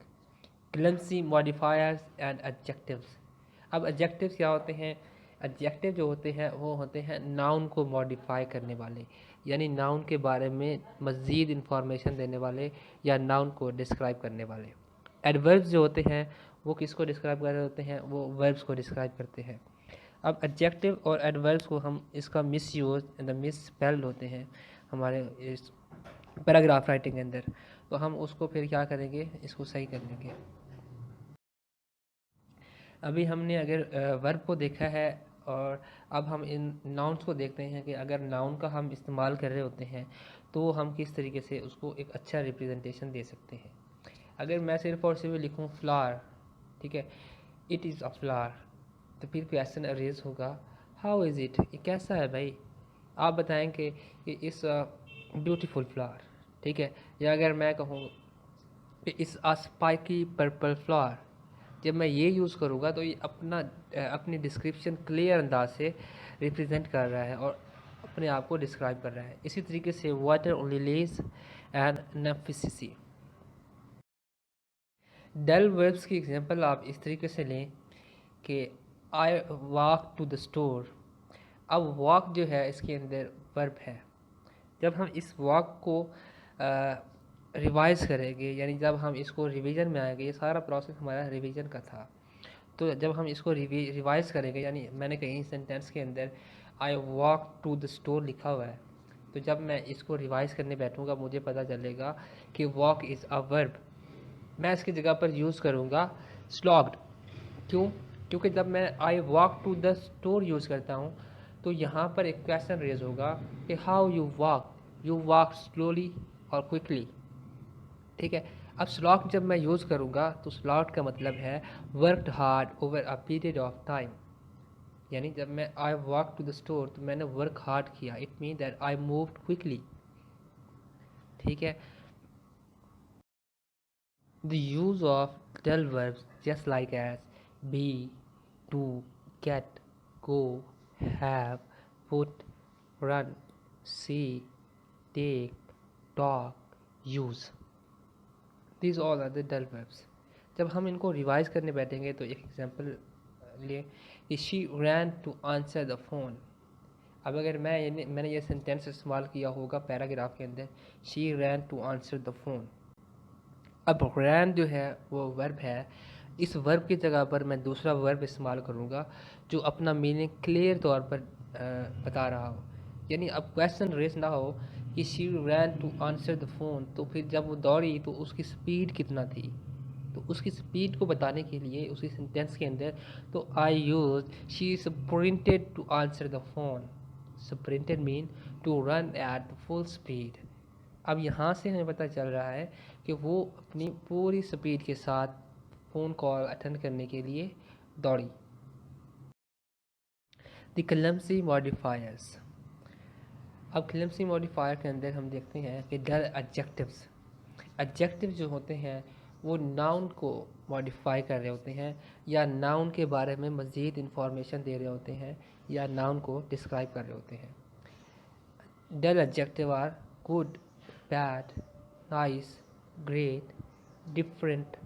Clumsy modifiers and adjectives. अब एडजेक्टिव्स क्या होते हैं? एडजेक्टिव जो होते हैं वो होते हैं नाउन को मॉडिफाई करने वाले, यानी नाउन के बारे में मज़ीद इंफॉर्मेशन देने वाले या नाउन को डिस्क्राइब करने वाले. एडवर्ब्स जो होते हैं वो किसको डिस्क्राइब कर रहे होते हैं? वो वर्ब्स को डिस्क्राइब करते हैं. अब एडजेक्टिव और एडवर्ब्स को हम इसका miss use and miss spelled होते हैं हमारे इस पैराग्राफ राइटिंग के अंदर, तो हम उसको फिर क्या करेंगे? इसको सही कर लेंगे. अभी हमने अगर वर्ब को देखा है और अब हम इन नाउन्स को देखते हैं कि अगर नाउन का हम इस्तेमाल कर रहे होते हैं तो हम किस तरीके से उसको एक अच्छा रिप्रेजेंटेशन दे सकते हैं. अगर मैं सिर्फ और सिर्फ लिखूँ फ्लावर, ठीक है, इट इज़ अ फ्लावर, तो फिर क्वेश्चन अरेज होगा हाउ इज़ इट, ये कैसा है भाई? आप बताएंगे कि इस ब्यूटीफुल फ्लावर. ठीक है, या अगर मैं कहूँ कि इस अ स्पाइकी पर्पल फ्लावर, जब मैं ये यूज़ करूँगा तो ये अपनी डिस्क्रिप्शन क्लियर अंदाज से रिप्रेजेंट कर रहा है और अपने आप को डिस्क्राइब कर रहा है. इसी तरीके से water only lazy and inefficiency. Dull verbs की एग्जांपल आप इस तरीके से लें कि I walk to the store. अब वॉक जो है इसके अंदर वर्ब है. जब हम इस वॉक को रिवाइज़ करेंगे यानी जब हम इसको रिवीजन में आएंगे, ये सारा प्रोसेस हमारा रिवीजन का था, तो जब हम इसको रिवाइज़ करेंगे यानी मैंने कहीं सेंटेंस के अंदर I walk to the store लिखा हुआ है, तो जब मैं इसको रिवाइज़ करने बैठूंगा मुझे पता चलेगा कि वॉक इज़ अ वर्ब. मैं इसकी जगह पर यूज़ करूँगा स्लॉग्ड. क्यों? क्योंकि जब मैं I walk to the store use करता हूँ तो यहाँ पर एक क्वेश्चन रेज होगा कि हाउ यू वॉक स्लोली और क्विकली. ठीक है, अब स्लॉग जब मैं यूज़ करूँगा तो स्लॉग का मतलब है worked hard over a period of time. यानी जब मैं I walk to the store तो मैंने वर्क हार्ड किया, it mean that I moved quickly. ठीक है, the use of dull verbs just like as be, do, get, go, have, put, run, see, take, talk, use. These all are the dull verbs. जब हम इनको रिवाइज करने बैठेंगे तो एक एग्जांपल लिए कि she ran to answer the phone. अब अगर मैंने ये सेंटेंस इस्तेमाल किया होगा पैराग्राफ के अंदर, she ran to answer the phone. अब रैन जो है वो वर्ब है, इस वर्ब की जगह पर मैं दूसरा वर्ब इस्तेमाल करूँगा जो अपना मीनिंग क्लियर तौर पर बता रहा हो. यानी अब क्वेश्चन रेस ना हो कि she ran to answer the phone, तो फिर जब वो दौड़ी तो उसकी स्पीड कितना थी, तो उसकी स्पीड को बताने के लिए उसी सेंटेंस के अंदर तो I use she sprinted to answer the phone. Sprinted mean to run at full speed. अब यहाँ से हमें पता चल रहा है कि वो अपनी पूरी स्पीड के साथ फ़ोन कॉल अटेंड करने के लिए दौड़ी. The clumsy modifiers. अब क्लमसी मॉडिफायर के अंदर हम देखते हैं कि डल एडजेक्टिव्स. एडजेक्टिव जो होते हैं वो नाउन को मॉडिफाई कर रहे होते हैं या नाउन के बारे में मज़ीद इंफॉर्मेशन दे रहे होते हैं या नाउन को डिस्क्राइब कर रहे होते हैं. Dull adjective are good, bad, nice, great, different,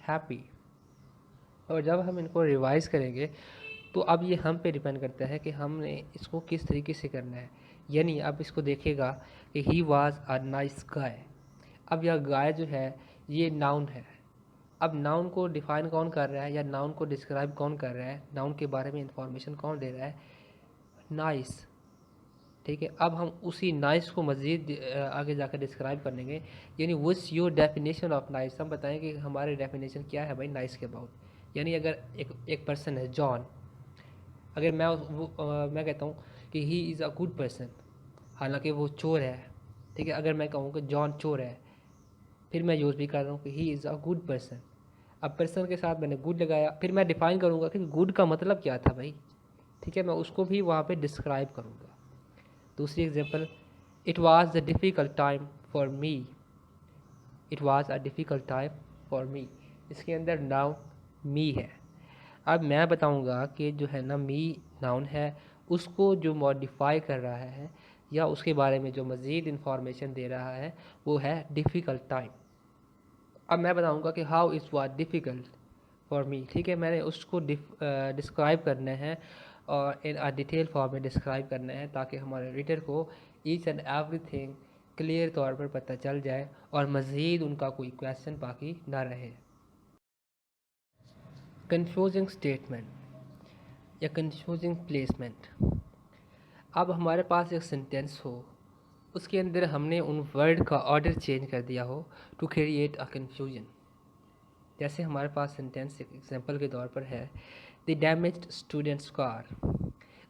happy. और जब हम इनको रिवाइज करेंगे तो अब ये हम पे डिपेंड करता है कि हमने इसको किस तरीके से करना है. यानी अब इसको देखेगा कि he was a nice guy. अब यह गाय जो है ये नाउन है. अब नाउन को डिफाइन कौन कर रहा है या नाउन को डिस्क्राइब कौन कर रहा है, नाउन के बारे में इंफॉर्मेशन कौन दे रहा है, नाइस. ठीक है, अब हम उसी नाइस को मज़ीद आगे जाकर डिस्क्राइब करेंगे. यानी what's your definition of nice. हम बताएं कि हमारे डेफिनेशन क्या है भाई नाइस के अबाउट. यानी अगर एक पर्सन है जॉन, अगर मैं कहता हूँ कि he is a good person, हालांकि वो चोर है. ठीक है, अगर मैं कहूँ कि जॉन चोर है, फिर मैं यूज़ भी कर रहा हूँ कि he is a good person. अब पर्सन के साथ मैंने गुड लगाया, फिर मैं डिफ़ाइन करूँगा कि गुड का मतलब क्या था भाई. ठीक है, मैं उसको भी वहाँ पे डिस्क्राइब करूँगा. दूसरी example, it was the difficult time for me. It was a difficult time for me. इसके अंदर नाउन मी है. अब मैं बताऊंगा कि जो है ना मी नाउन है, उसको जो मॉडिफाई कर रहा है या उसके बारे में जो मज़ीद इंफॉर्मेशन दे रहा है वो है डिफ़िकल्ट टाइम. अब मैं बताऊंगा कि how is was difficult for me. ठीक है, मैंने उसको डिस्क्राइब करना है और इन अ डिटेल फॉर्म में डिस्क्राइब करना है ताकि हमारे रीडर को ईच एंड एवरीथिंग क्लियर तौर पर पता चल जाए और मज़ीद उनका कोई क्वेश्चन बाकी ना रहे. कंफ्यूजिंग स्टेटमेंट या कंफ्यूजिंग प्लेसमेंट. अब हमारे पास एक सेंटेंस हो, उसके अंदर हमने उन वर्ड का ऑर्डर चेंज कर दिया हो टू क्रिएट अ कन्फ्यूजन. जैसे हमारे पास सेंटेंस एक एग्जांपल के तौर पर है द डैमेज्ड स्टूडेंट्स कार.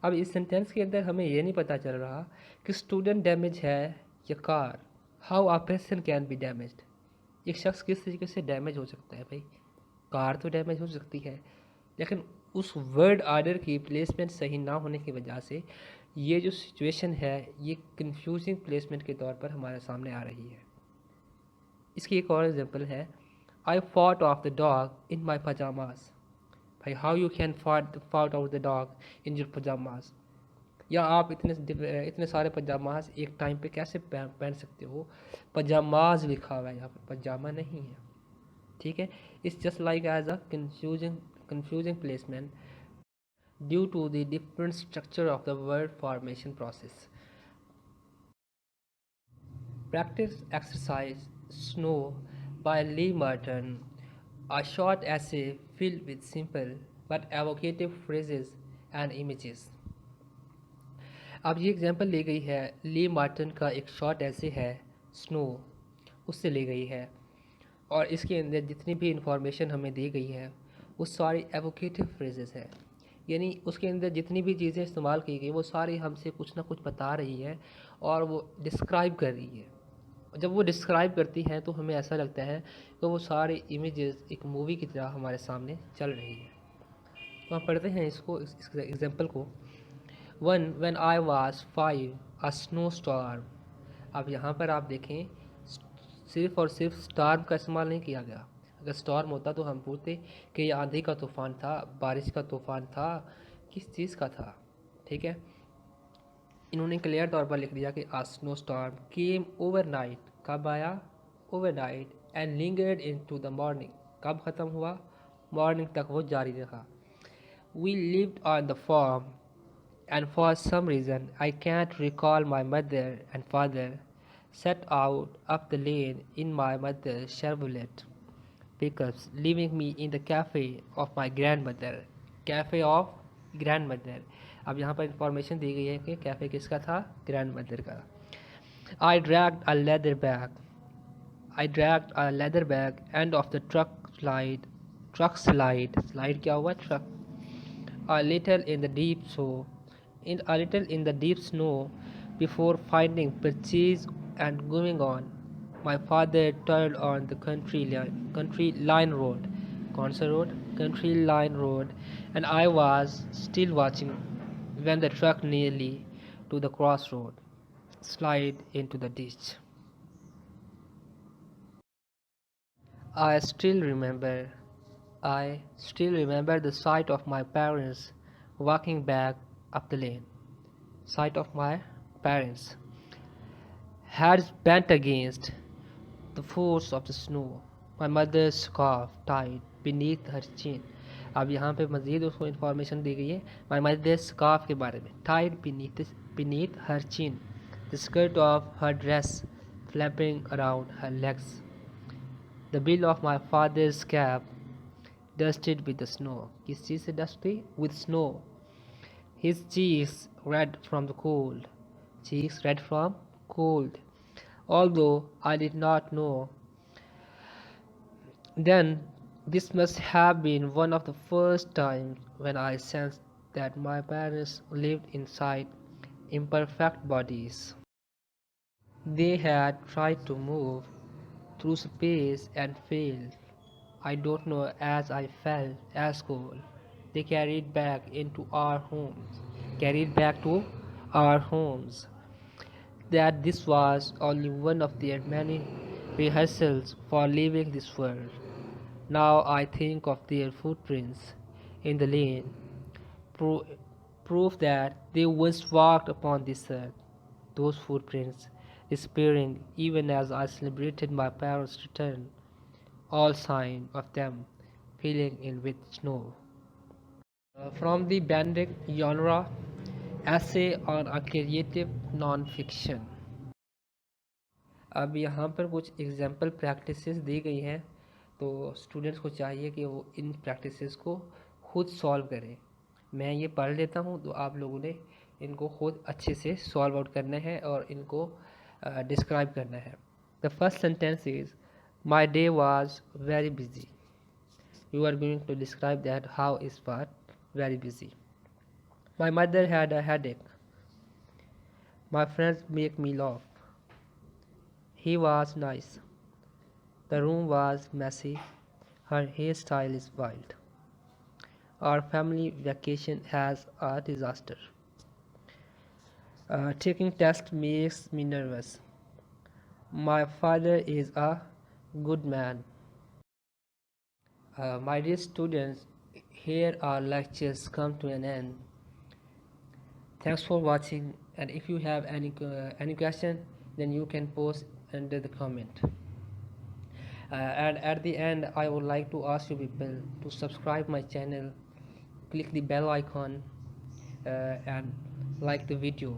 अब इस सेंटेंस के अंदर हमें ये नहीं पता चल रहा कि स्टूडेंट डैमेज है या car. How a person can be damaged. एक शख्स किस तरीके से डैमेज हो सकता है भाई. कार तो डैमेज हो सकती है, लेकिन उस वर्ड ऑर्डर की प्लेसमेंट सही ना होने की वजह से ये जो सिचुएशन है ये कंफ्यूजिंग प्लेसमेंट के तौर पर हमारे सामने आ रही है. इसकी एक और एग्जांपल है I fought off the dog in my pyjamas. भाई how you can fought off the dog in your pyjamas. या आप इतने सारे पजामाज एक टाइम पे कैसे पहन सकते हो. पजामाज लिखा हुआ है यहाँ पे, पजामा नहीं है. ठीक है, it's just like as a confusing placement due to the different structure of the word formation process. Practice exercise Snow by Lee Martin, a short essay filled with simple but evocative phrases and images. अब ये एग्जांपल ली गई है ली मार्टिन का एक शॉर्ट ऐसे है स्नो, उससे ली गई है. और इसके अंदर जितनी भी इंफॉर्मेशन हमें दी गई है वो सारी एवोकेटिव फ्रेजेस है. यानी उसके अंदर जितनी भी चीज़ें इस्तेमाल की गई वो सारी हमसे कुछ ना कुछ बता रही है और वो डिस्क्राइब कर रही है. जब वो डिस्क्राइब करती हैं तो हमें ऐसा लगता है कि वो सारे इमेजेस एक मूवी की तरह हमारे सामने चल रही है. तो हम पढ़ते हैं इसको, इस एग्जांपल को. when I was 5 a snowstorm. अब यहाँ पर आप देखें सिर्फ और सिर्फ स्टार्म का इस्तेमाल नहीं किया गया. अगर स्टॉर्म होता तो हम पूछते कि ये आंधी का तूफ़ान था, बारिश का तूफ़ान था, किस चीज़ का था। ठीक है, इन्होंने क्लियर तौर पर लिख दिया कि a snow storm came overnight, कब आया, overnight, and lingered into the morning, कब ख़त्म हुआ, मॉर्निंग तक वो जारी रहा। We lived on the farm and for some reason I can't recall, my mother and father set out up the lane in my mother's Chevrolet pickups, leaving me in the cafe of my grandmother. Cafe of grandmother. अब यहाँ पर इंफॉर्मेशन दी गई है कि कैफ़े किसका था, ग्रैंडमदर का। I dragged a leather bag. I dragged a leather bag end of the truck slide. Slide क्या हुआ, truck. A little in the deep snow, before finding purchase and going on. My father turned on the country line road. कौन सा road? Country line road, and I was still watching when the truck nearly to the crossroad slid into the ditch. I still remember I still remember the sight of my parents walking back up the lane. Sight of my parents, heads bent against the force of the snow. My mother's scarf tied beneath her chin. अब यहाँ पे मज़ीद उसको इन्फॉर्मेशन दी गई है my mother's scarf के बारे में. Tied beneath her chin. The skirt of her dress flapping around her legs. The bill of my father's cap dusted with the snow. किस चीज़ से dust थी? With snow. His cheeks red from the cold. Cheeks red from cold. Although I did not know then, this must have been one of the first times when I sensed that my parents lived inside imperfect bodies. They had tried to move through space and failed. I don't know, as I felt as cold. They carried back to our homes, that this was only one of their many rehearsals for leaving this world. Now I think of their footprints in the lane, pro- proof that they once walked upon this earth. Those footprints disappearing even as I celebrated my parents' return, all sign of them filling in with snow. From the Benedict genre, Essay on a Creative Non-Fiction. अब यहाँ पर कुछ एग्जाम्पल प्रैक्टिसेस दी गई हैं, तो स्टूडेंट्स को चाहिए कि वो इन प्रैक्टिसेस को खुद सॉल्व करें। मैं ये पढ़ लेता हूँ, तो आप लोगों ने इनको खुद अच्छे से सॉल्व आउट करना है और इनको डिस्क्राइब करना है। The first sentence is my day was very busy. You are going to describe that how is what very busy. My mother had a headache. My friends make me laugh. He was nice. The room was messy. Her hairstyle is wild. Our family vacation has a disaster. Taking tests makes me nervous. My father is a good man. My dear students, here our lectures come to an end. Thanks for watching, and if you have any question, then you can post under the comment. And at the end, I would like to ask you people to subscribe my channel, click the bell icon, and like the video,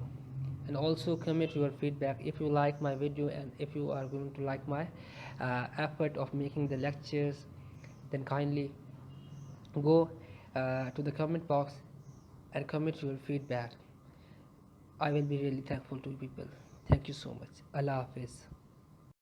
and also comment your feedback if you like my video, and if you are going to like my effort of making the lectures, then kindly go to the comment box and comment your feedback. I will be really thankful to you people. Thank you so much. Allah Hafiz.